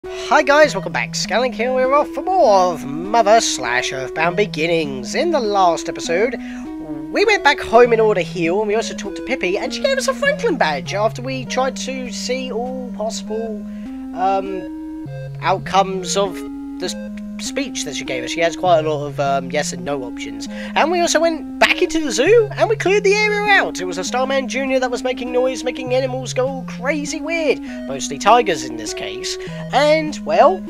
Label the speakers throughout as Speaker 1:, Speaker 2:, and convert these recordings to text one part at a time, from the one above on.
Speaker 1: Hi guys, welcome back. Scaling here, we're off for more of Mother/EarthBound Beginnings. In the last episode, we went back home in order to heal, and we also talked to Pippi, and she gave us a Franklin badge after we tried to see all possible outcomes of the speech that she gave us. She has quite a lot of yes and no options. And we also went back into the zoo, and we cleared the area out. It was a Starman Jr. that was making noise, making animals go all crazy weird. Mostly tigers in this case. And, well,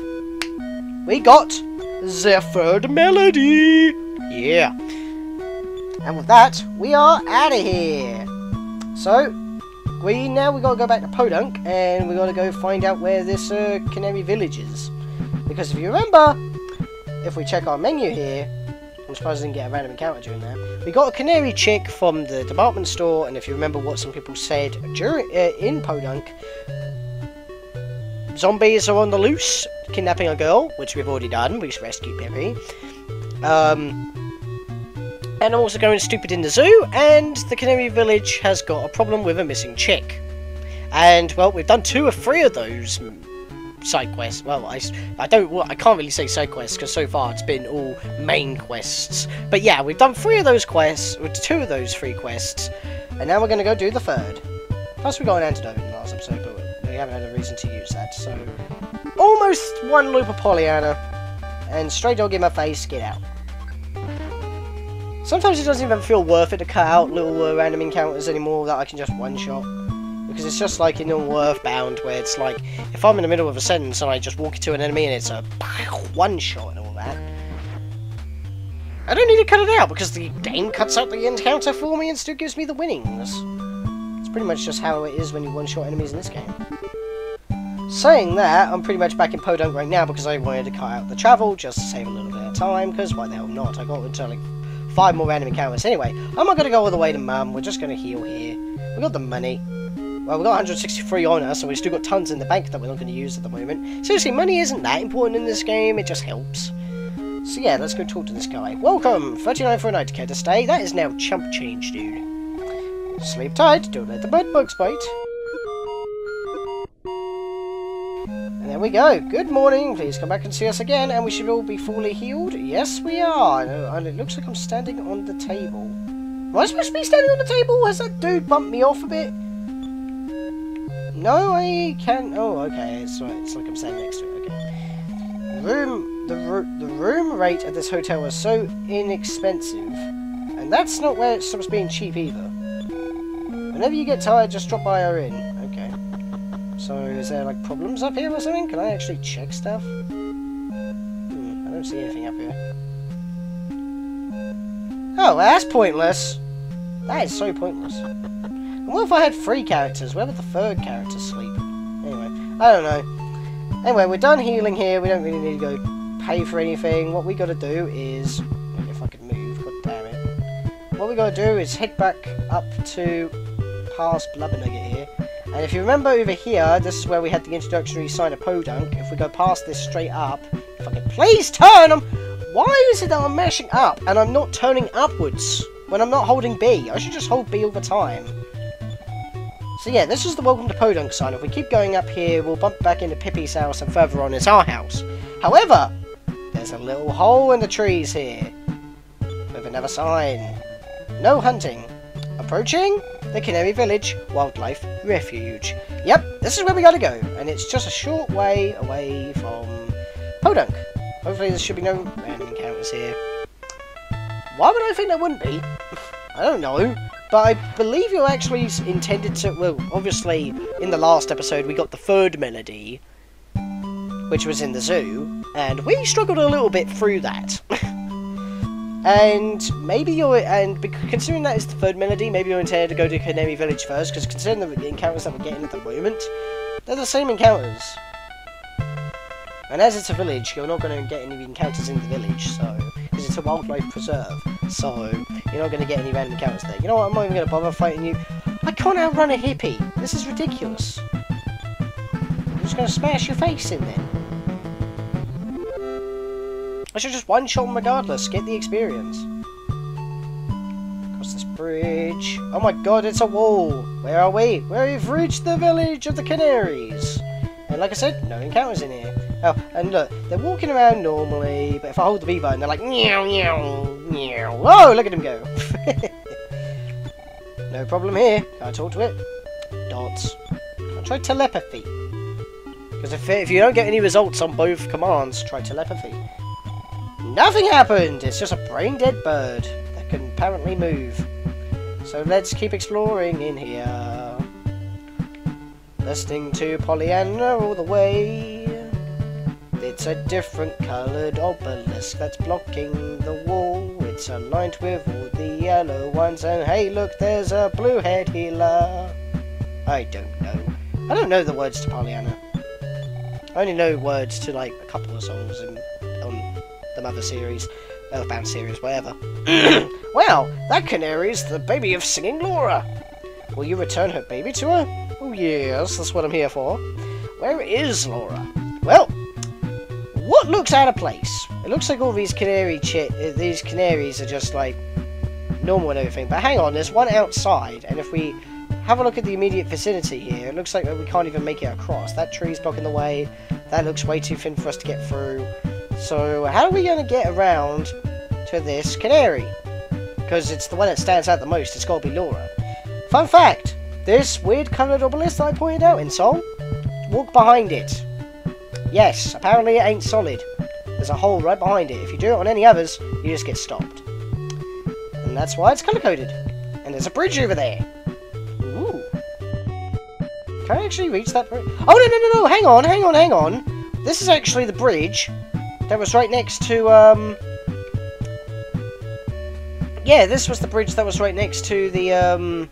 Speaker 1: we got the third melody. Yeah. And with that, we are out of here. So, we gotta go back to Podunk, and we gotta go find out where this Canary Village is. Because if you remember, if we check our menu here, I'm surprised I didn't get a random encounter during that. We got a canary chick from the department store, and if you remember what some people said during in Podunk, zombies are on the loose, kidnapping a girl, which we've already done. We rescued Pippi. And I'm also going stupid in the zoo, and the Canary Village has got a problem with a missing chick. And, well, we've done 2 or 3 of those side quests. Well, I can't really say side quests, because so far it's been all main quests. But yeah, we've done 3 of those quests, or 2 of those 3 quests, and now we're going to go do the 3rd. Plus we got an antidote in the last episode, but we haven't had a reason to use that, so... Almost 1 loop of Pollyanna, and stray dog in my face, get out. Sometimes it doesn't even feel worth it to cut out little random encounters anymore that I can just one-shot. Because it's just like in normal EarthBound, where it's like, if I'm in the middle of a sentence and I just walk into an enemy and it's a one-shot and all that, I don't need to cut it out, because the game cuts out the encounter for me and still gives me the winnings. It's pretty much just how it is when you one-shot enemies in this game. Saying that, I'm pretty much back in Podunk right now because I wanted to cut out the travel, just to save a little bit of time, because why the hell not? I got until like 5 more random encounters. Anyway, I'm not going to go all the way to Mum, we're just going to heal here. We got the money. Well, we've got 163 on us, so we've still got tons in the bank that we're not going to use at the moment. Seriously, money isn't that important in this game, it just helps. So yeah, let's go talk to this guy. Welcome! 39 for a night, care to stay? That is now chump change, dude. Sleep tight, don't let the bed bugs bite. And there we go. Good morning, please come back and see us again, and we should all be fully healed. Yes, we are. And it looks like I'm standing on the table. Am I supposed to be standing on the table? Has that dude bumped me off a bit? No, I can't. Oh, okay. It's like I'm standing next to it. Okay. The room rate at this hotel is so inexpensive, and that's not where it stops being cheap either. Whenever you get tired, just drop by our inn. Okay. So, is there like problems up here or something? Can I actually check stuff? I don't see anything up here. Oh, well, that's pointless. That is so pointless. And what if I had 3 characters? Where would the 3rd character sleep? Anyway, I don't know. Anyway, we're done healing here. We don't really need to go pay for anything. What we gotta do is... If I could move, god damn it. What we gotta do is head back up to past Blubber Nugget here. And if you remember over here, this is where we had the introductory sign of Podunk. If we go past this straight up... If I could please turn them! Why is it that I'm mashing up and I'm not turning upwards when I'm not holding B? I should just hold B all the time. So yeah, this is the Welcome to Podunk sign. If we keep going up here, we'll bump back into Pippi's house, and further on is our house. However, there's a little hole in the trees here, with another sign. No hunting. Approaching the Canary Village Wildlife Refuge. Yep, this is where we gotta go, and it's just a short way away from Podunk. Hopefully there should be no random encounters here. Why would I think there wouldn't be? I don't know. But I believe you're actually intended to... Well, obviously, in the last episode, we got the 3rd melody, which was in the zoo, and we struggled a little bit through that. And maybe you're... And considering that is the 3rd melody, maybe you're intended to go to Canary Village first, because considering the encounters that we're getting at the moment, they're the same encounters. And as it's a village, you're not going to get any encounters in the village, so... Because it's a wildlife preserve, so you're not going to get any random encounters there. You know what, I'm not even going to bother fighting you. I can't outrun a hippie. This is ridiculous. I'm just going to smash your face in then. I should just one-shot them regardless, get the experience. Across this bridge. Oh my god, it's a wall. Where are we? We've reached the village of the Canaries. And like I said, no encounters in here. Oh, and look, they're walking around normally, but if I hold the B button, they're like, meow, meow, meow. Whoa, look at him go. No problem here. Can I talk to it? Dots. I'll try telepathy. Because if you don't get any results on both commands, try telepathy. Nothing happened! It's just a brain-dead bird that can apparently move. So let's keep exploring in here. Listening to Pollyanna all the way. It's a different coloured obelisk that's blocking the wall. It's aligned with all the yellow ones. And hey, look, there's a blue-head healer. I don't know. I don't know the words to Pollyanna. I only know words to like a couple of songs on the Mother series, EarthBound series, whatever. Well, that canary is the baby of singing Laura. Will you return her baby to her? Oh yes, that's what I'm here for. Where is Laura? Well, what looks out of place? It looks like all these canaries are just like normal and everything. But hang on, there's one outside, and if we have a look at the immediate vicinity here, it looks like we can't even make it across. That tree's blocking the way. That looks way too thin for us to get through. So how are we going to get around to this canary? Because it's the one that stands out the most. It's got to be Laura. Fun fact, this weird coloured obelisk that I pointed out in song, walk behind it. Yes, apparently it ain't solid. There's a hole right behind it. If you do it on any others, you just get stopped. And that's why it's colour-coded. And there's a bridge over there. Ooh. Can I actually reach that bridge? Oh, no, hang on. This is actually the bridge that was right next to, yeah, this was the bridge that was right next to the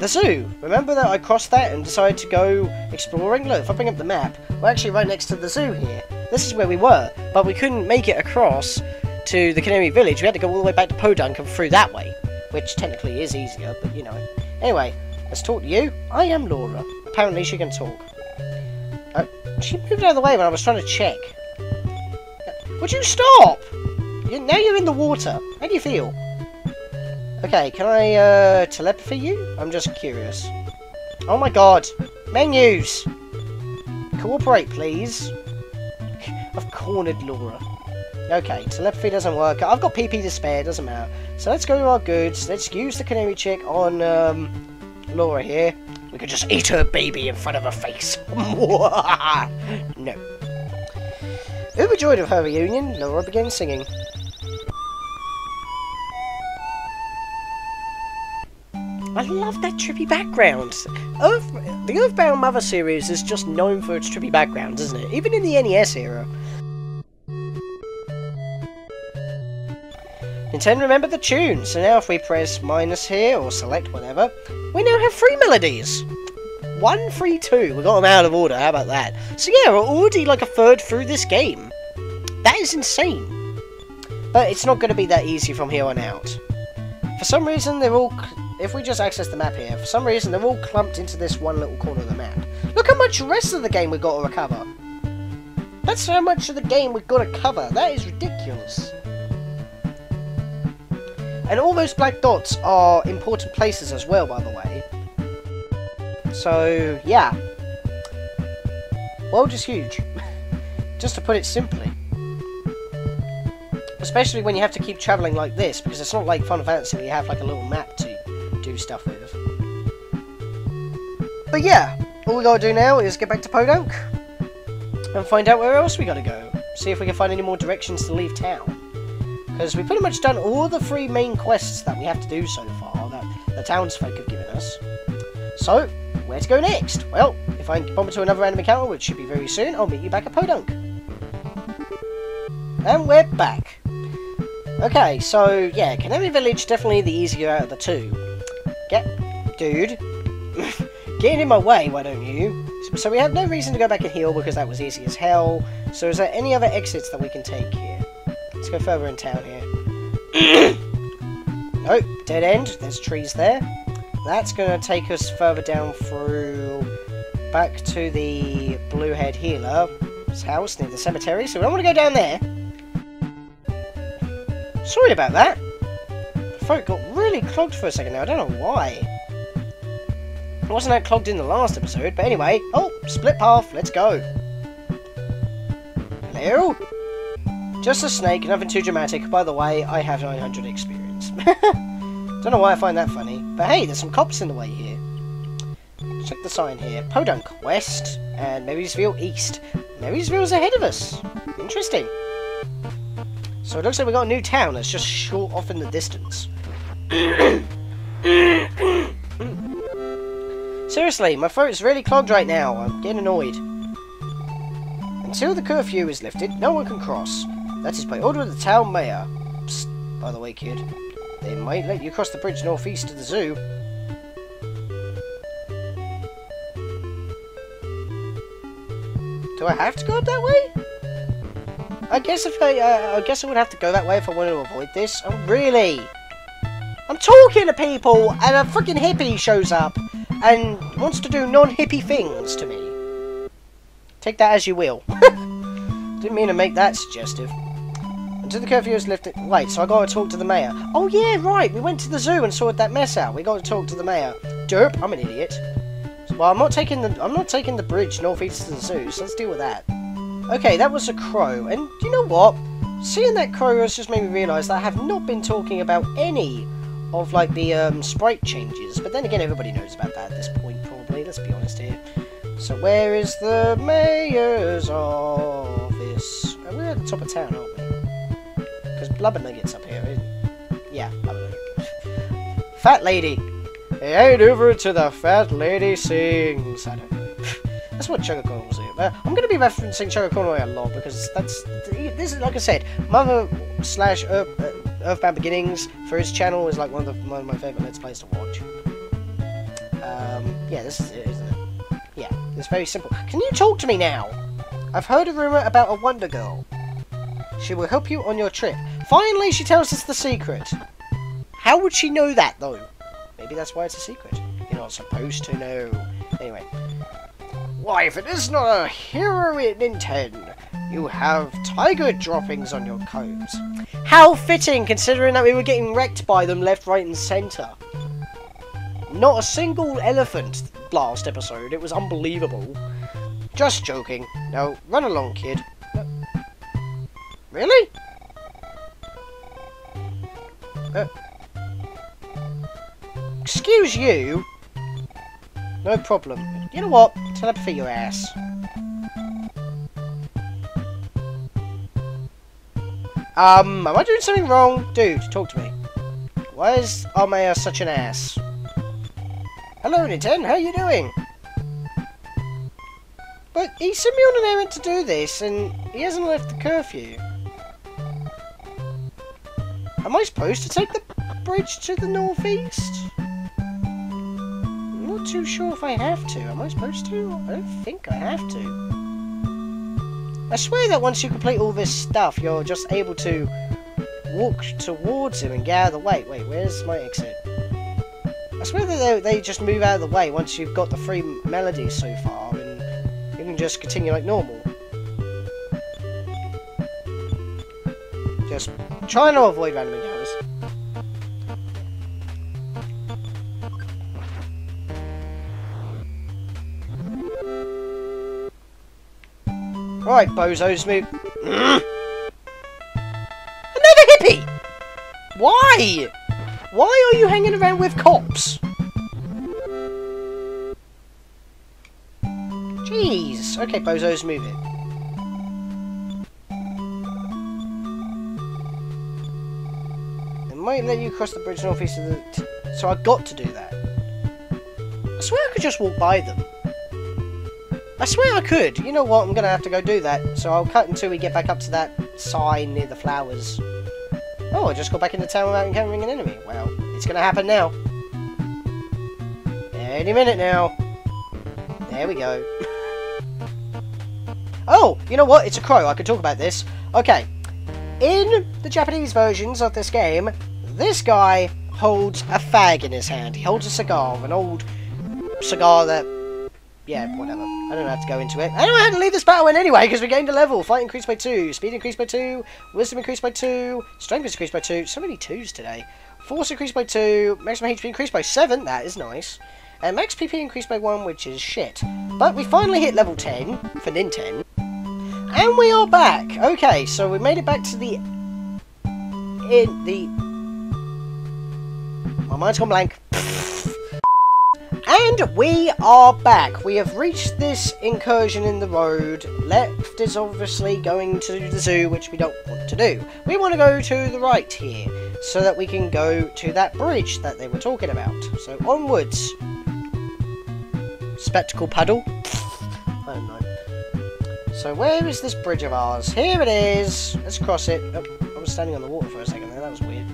Speaker 1: zoo. Remember that I crossed that and decided to go exploring? Look, if I bring up the map, we're actually right next to the zoo here. This is where we were, but we couldn't make it across to the Canary Village. We had to go all the way back to Podunk and through that way, which technically is easier, but you know. Anyway, let's talk to you. I am Laura. Apparently she can talk. She moved out of the way when I was trying to check. Would you stop? Now you're in the water. How do you feel? Okay, can I telepathy you? I'm just curious. Oh my god. Menus! Cooperate, please. I've cornered Laura. Okay, telepathy doesn't work. I've got PP to spare, doesn't matter. So let's go to our goods. Let's use the canary chick on Laura here. We could just eat her baby in front of her face. No. Overjoyed of her reunion, Laura began singing. I love that trippy background. The EarthBound Mother series is just known for its trippy background, isn't it? Even in the NES era. Nintendo remembered the tune, so now if we press minus here, or select whatever, we now have 3 melodies. 1, 3, 2. We got them out of order, how about that? So yeah, we're already like a third through this game. That is insane. But it's not going to be that easy from here on out. For some reason, they're all... If we just access the map here, for some reason, they're all clumped into this one little corner of the map. Look how much rest of the game we've got to recover. That's how much of the game we've got to cover. That is ridiculous. And all those black dots are important places as well, by the way. So, yeah. World is huge. Just to put it simply. Especially when you have to keep travelling like this, because it's not like Final Fantasy where you have like a little map to do stuff with. But yeah, all we gotta do now is get back to Podunk and find out where else we gotta go. See if we can find any more directions to leave town. Because we've pretty much done all the 3 main quests that we have to do so far, that the townsfolk have given us. So, where to go next? Well, if I bump into another random encounter, which should be very soon, I'll meet you back at Podunk. And we're back. Okay, so, yeah, Canary Village definitely the easier out of the 2. Dude. Getting in my way, why don't you? So we have no reason to go back and heal because that was easy as hell. So is there any other exits that we can take here? Let's go further in town here. Oh, dead end. There's trees there. That's going to take us further down through back to the Bluehead Healer's house near the cemetery. So we don't want to go down there. Sorry about that. The throat got really clogged for a second now. I don't know why. wasn't that clogged in the last episode, but anyway. Oh, split path, let's go. Hello? Just a snake, nothing too dramatic. By the way, I have 900 experience. Don't know why I find that funny, but hey, there's some cops in the way here. Check the sign here. Podunk West and Merrysville East. Merrysville's ahead of us. Interesting. So it looks like we got a new town that's just short off in the distance. Seriously, my throat is really clogged right now. I'm getting annoyed. Until the curfew is lifted, no one can cross. That is by order of the town mayor. Psst, by the way, kid. They might let you cross the bridge northeast to the zoo. Do I have to go up that way? I guess I would have to go that way if I wanted to avoid this. Oh, really? I'm talking to people, and a freaking hippie shows up and wants to do non-hippie things to me. Take that as you will. Didn't mean to make that suggestive. Until the curfew is lifted. Wait, so I got to talk to the mayor. Oh yeah, right. We went to the zoo and sorted that mess out. We got to talk to the mayor. Derp, I'm an idiot. Well, I'm not taking the bridge northeast to the zoo, so let's deal with that. Okay, that was a crow, and you know what? Seeing that crow has just made me realise that I have not been talking about any of like the sprite changes. But then again, everybody knows about that at this point, probably. Let's be honest here. So where is the mayor's office? We're at the top of town, aren't we? Because Blubber Nugget's up here, isn't it? Yeah, Blubber Nugget. Fat lady. Head over to the fat lady sings. I don't know. That's what Sugar Corn was here. I'm going to be referencing Sugar Corn a lot because this is, like I said, Mother/EarthBound Beginnings for his channel is like one of my favourite Let's Plays to watch. Yeah, this is it, isn't it? Yeah, it's very simple. Can you talk to me now? I've heard a rumour about a Wonder Girl. She will help you on your trip. Finally, she tells us the secret. How would she know that, though? Maybe that's why it's a secret. You're not supposed to know. Anyway. Why, if it is not a heroine in 10, you have tiger droppings on your combs. How fitting, considering that we were getting wrecked by them left, right, and centre. Not a single elephant last episode. It was unbelievable. Just joking. Now, run along, kid. No. Really? Excuse you? No problem. You know what? Telepathy your ass. Am I doing something wrong? Dude, talk to me. Why is our mayor such an ass? Hello, Nintendo, how you doing? But he sent me on an errand to do this, and he hasn't left the curfew. Am I supposed to take the bridge to the northeast? I'm not too sure if I have to. Am I supposed to? I don't think I have to. I swear that once you complete all this stuff, you're just able to walk towards him and get out of the way. Wait, where's my exit? I swear that they just move out of the way once you've got the 3 melodies so far, and you can just continue like normal. Just trying to avoid random encounters. Alright, bozos, move. Another hippie! Why? Why are you hanging around with cops? Jeez. Okay, bozos, move it. It might let you cross the bridge northeast of the... So I got to do that. I swear I could just walk by them. I swear I could. You know what? I'm going to have to go do that. So I'll cut until we get back up to that sign near the flowers. Oh, I just got back into town without encountering an enemy. Well, it's going to happen now. Any minute now. There we go. Oh, you know what? It's a crow. I could talk about this. Okay. In the Japanese versions of this game, this guy holds a fag in his hand. He holds a cigar, an old cigar that... Yeah, whatever. I don't have to go into it. I don't know how to leave this battle in anyway, because we gained a level. Fight increased by 2. Speed increased by 2. Wisdom increased by 2. Strength increased by 2. So many 2s today. Force increased by 2. Maximum HP increased by 7. That is nice. And max PP increased by 1, which is shit. But we finally hit level 10 for Nintendo. And we are back. Okay, so we made it back to the... My mind's gone blank. And we are back. We have reached this incursion in the road. Left is obviously going to the zoo, which we don't want to do. We want to go to the right here, so that we can go to that bridge that they were talking about. So onwards. Spectacle puddle. I don't know. So where is this bridge of ours? Here it is. Let's cross it. Oh, I was standing on the water for a second there. That was weird.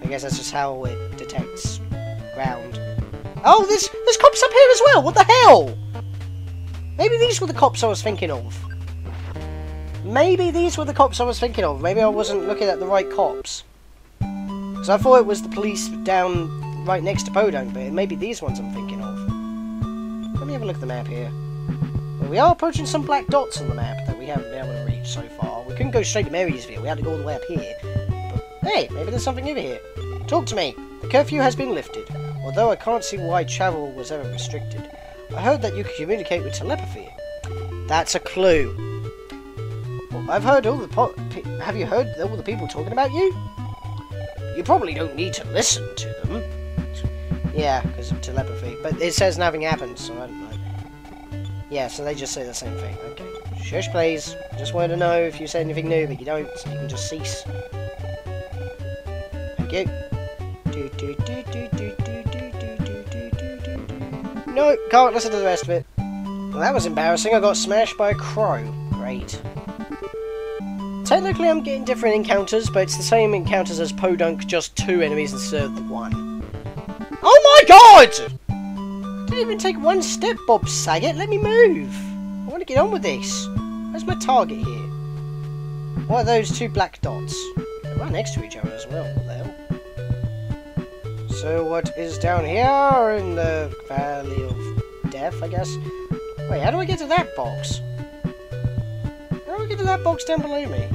Speaker 1: I guess that's just how it detects ground. Oh, there's cops up here as well! What the hell? Maybe these were the cops I was thinking of. Maybe these were the cops I was thinking of. Maybe I wasn't looking at the right cops. Because I thought it was the police down right next to Podunk, but maybe these ones I'm thinking of. Let me have a look at the map here. Well, we are approaching some black dots on the map that we haven't been able to reach so far. We couldn't go straight to Merrysville. We had to go all the way up here. But, hey, maybe there's something over here. Talk to me. The curfew has been lifted. Although I can't see why travel was ever restricted. I heard that you could communicate with telepathy. That's a clue. Well, I've heard all the have you heard all the people talking about you? You probably don't need to listen to them. Yeah, because of telepathy. But it says nothing happened, so I don't know. Yeah, so they just say the same thing. Okay. Shush, please. Just wanted to know if you said anything new, but you don't, so you can just cease. Thank you. No, can't listen to the rest of it. Well, that was embarrassing. I got smashed by a crow. Great. Technically, I'm getting different encounters, but it's the same encounters as Podunk, just 2 enemies instead of the 1. Oh my god! Didn't even take 1 step, Bob Saget. Let me move. I want to get on with this. Where's my target here? What are those 2 black dots? They're right next to each other as well. What the hell? So what is down here in the Valley of Death, I guess? Wait, how do I get to that box? How do I get to that box down below me?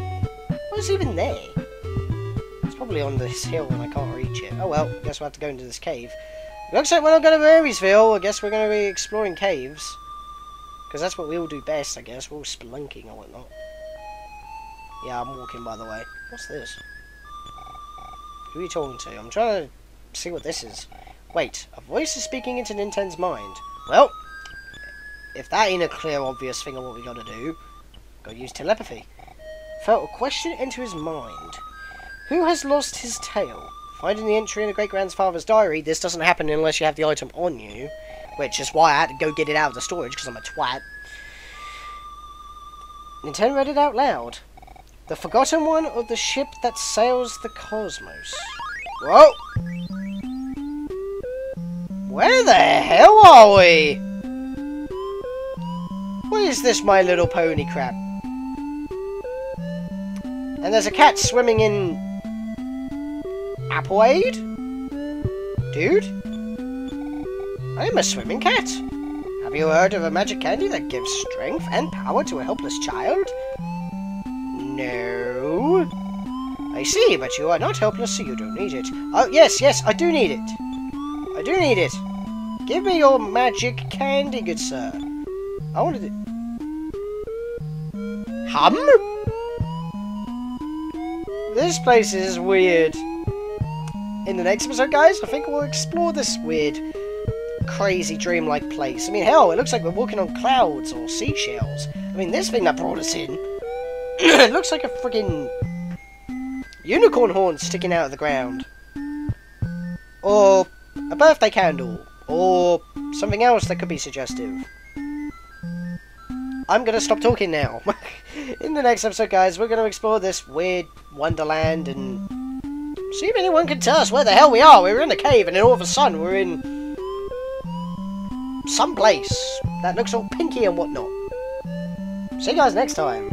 Speaker 1: What's even there? It's probably on this hill and I can't reach it. Oh well, guess we'll have to go into this cave. Looks like we're not going to Merrysville. I guess we're going to be exploring caves. Because that's what we all do best, I guess. We're all spelunking or whatnot. Yeah, I'm walking, by the way. What's this? Who are you talking to? I'm trying to see what this is. Wait, a voice is speaking into Nintendo's mind. Well, if that ain't a clear, obvious thing of what we gotta do, gotta use telepathy. Felt a question into his mind. Who has lost his tail? Finding the entry in a great-grandfather's diary. This doesn't happen unless you have the item on you, which is why I had to go get it out of the storage, because I'm a twat. Nintendo read it out loud. The forgotten one of the ship that sails the cosmos. Whoa! Where the hell are we? What is this My Little Pony crap? And there's a cat swimming in... Appleade? Dude? I am a swimming cat. Have you heard of a magic candy that gives strength and power to a helpless child? No. I see, but you are not helpless, so you don't need it. Oh, yes, I do need it. I do need it. Give me your magic candy, good sir. I wanted it. Hum? This place is weird. In the next episode, guys, I think we'll explore this weird, crazy, dreamlike place. I mean, hell, it looks like we're walking on clouds or seashells. I mean, this thing that brought us in, it looks like a friggin' unicorn horn sticking out of the ground. Or a birthday candle. Or something else that could be suggestive. I'm going to stop talking now. In the next episode, guys, we're going to explore this weird wonderland and see if anyone can tell us where the hell we are. We're in a cave and then all of a sudden we're in some place that looks all pinky and whatnot. See you guys next time.